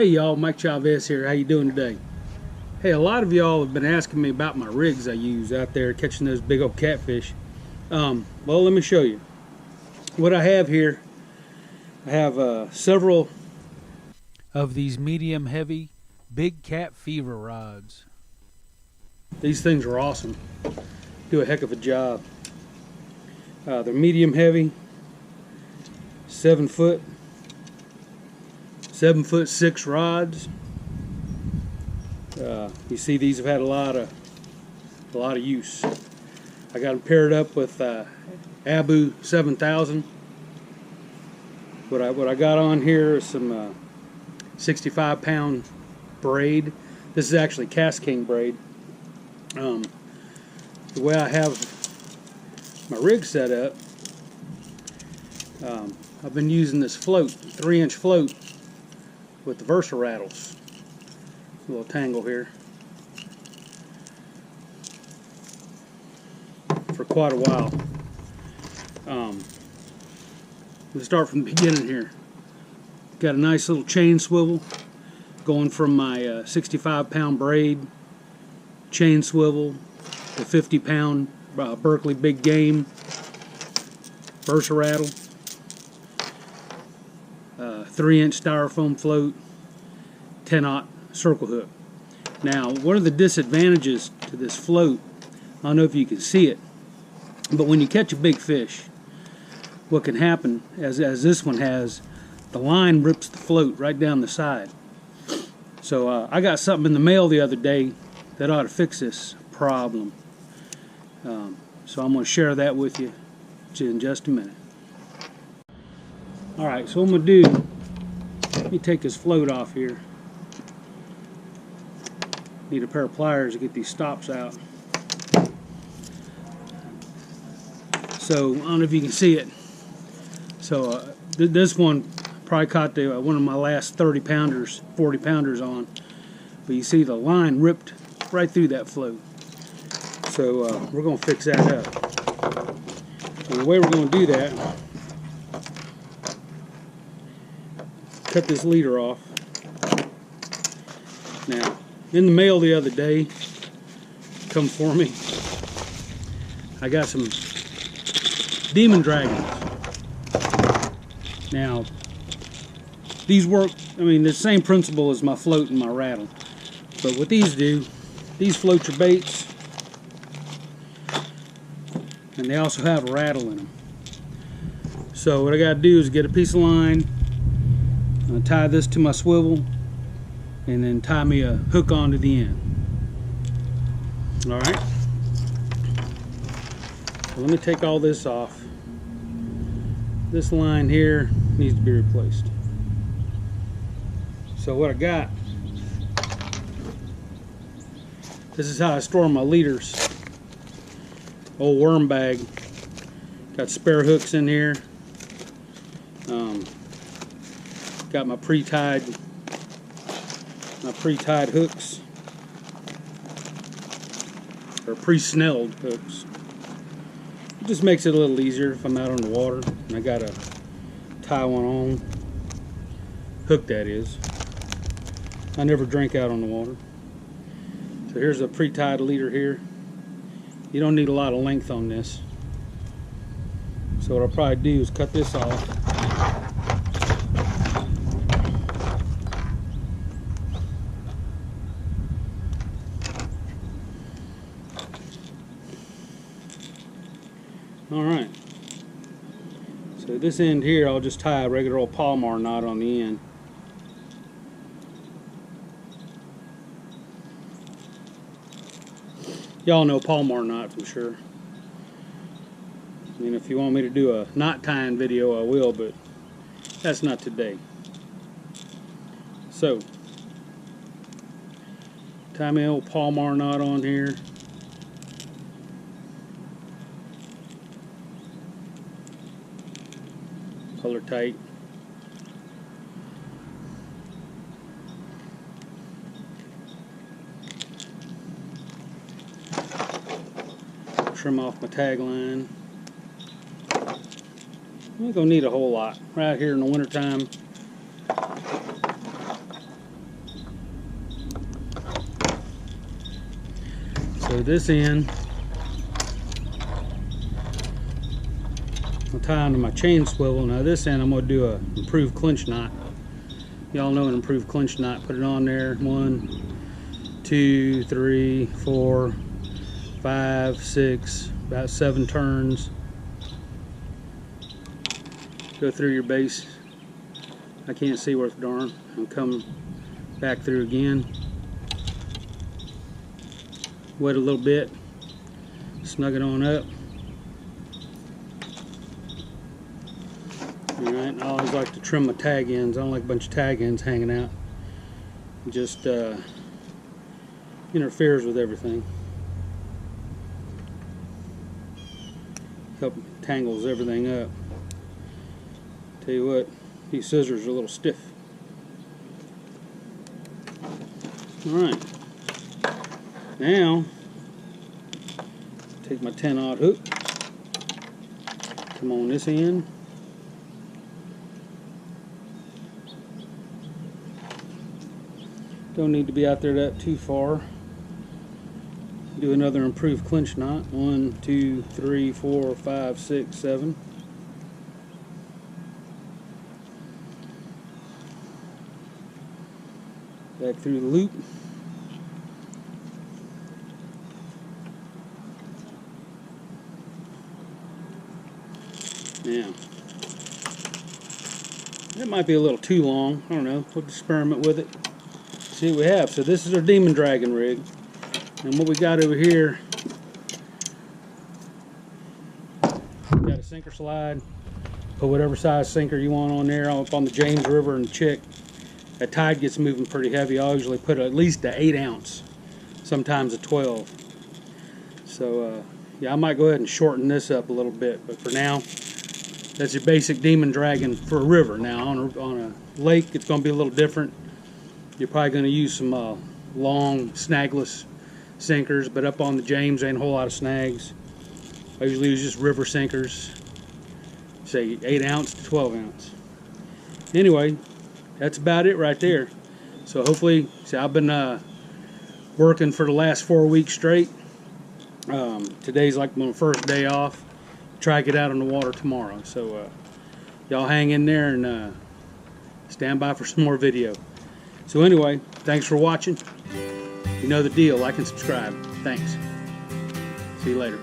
Hey y'all, Mike Chavez here. How you doing today? Hey, a lot of y'all have been asking me about my rigs I use out there catching those big old catfish. Well, let me show you. What I have here, I have several of these medium heavy big cat fever rods. These things are awesome. Do a heck of a job. They're medium heavy, 7 foot 6 rods. You see, these have had a lot of use. I got them paired up with Abu 7000. What I got on here is some 65-pound braid. This is actually Cast King braid. The way I have my rig set up, I've been using this float, 3-inch float, with the Versa rattles. A little tangle here for quite a while. We'll start from the beginning here. Got a nice little chain swivel going from my 65-pound braid chain swivel to 50-pound Berkeley Big Game Versa rattle. 3-inch styrofoam float, 10-aught circle hook. Now, one of the disadvantages to this float, I don't know if you can see it, but when you catch a big fish, what can happen, as this one has, the line rips the float right down the side. So I got something in the mail the other day that ought to fix this problem. So I'm going to share that with you in just a minute. Alright, so what I'm going to do, let me take this float off here. Need a pair of pliers to get these stops out. So, I don't know if you can see it. So, this one probably caught one of my last 30-pounders, 40-pounders on. But you see the line ripped right through that float. So, we're going to fix that up. And the way we're going to do that, cut this leader off. Now, in the mail the other day, come for me, I got some Demon Dragons. Now, these work, I mean, the same principle as my float and my rattle. But what these do, these float your baits, and they also have a rattle in them. So what I got to do is get a piece of line, I'm going to tie this to my swivel, and then tie me a hook onto the end. Alright, so let me take all this off. This line here needs to be replaced. So what I got, this is how I store my leaders. Old worm bag. Got spare hooks in here. Got my pre-tied hooks, or pre-snelled hooks. It just makes it a little easier if I'm out on the water and I gotta tie one on. Hook, that is. I never drink out on the water. So here's a pre-tied leader here. You don't need a lot of length on this. So what I'll probably do is cut this off. Alright, so this end here I'll just tie a regular old Palmar knot on the end. Y'all know Palmar knot for sure. I mean, if you want me to do a knot tying video, I will, but that's not today. So, tie me an old Palmar knot on here. Color tight. Trim off my tag line. I'm not gonna need a whole lot right here in the wintertime. So this end, I'll tie onto my chain swivel. Now this end I'm going to do a improved clinch knot. Y'all know an improved clinch knot. Put it on there. 1, 2, 3, 4, 5, 6, about 7 turns. Go through your base. I can't see worth darn. And come back through again. Wet a little bit. Snug it on up. Alright, I always like to trim my tag ends. I don't like a bunch of tag ends hanging out. It just interferes with everything. Help tangles everything up. Tell you what, these scissors are a little stiff. Alright. Now, take my 10-aught hook. Come on this end. Don't need to be out there that too far. Do another improved clinch knot. 1, 2, 3, 4, 5, 6, 7. Back through the loop. Now, that might be a little too long. I don't know. We'll experiment with it. See what we have. So this is our Demon Dragon rig. And what we got over here, we got a sinker slide. Put whatever size sinker you want on there. Up on the James River and Chick. That tide gets moving pretty heavy. I usually put at least an 8 ounce, sometimes a 12. So yeah, I might go ahead and shorten this up a little bit, but for now, that's your basic Demon Dragon for a river. Now on a lake, it's going to be a little different. You're probably going to use some long snagless sinkers, but up on the James ain't a whole lot of snags. I usually use just river sinkers, say 8 ounce to 12 ounce. Anyway, that's about it right there. So hopefully, see, I've been working for the last 4 weeks straight. Today's like my first day off. Try to get out on the water tomorrow. So y'all hang in there and stand by for some more video. So anyway, thanks for watching. You know the deal. Like and subscribe. Thanks. See you later.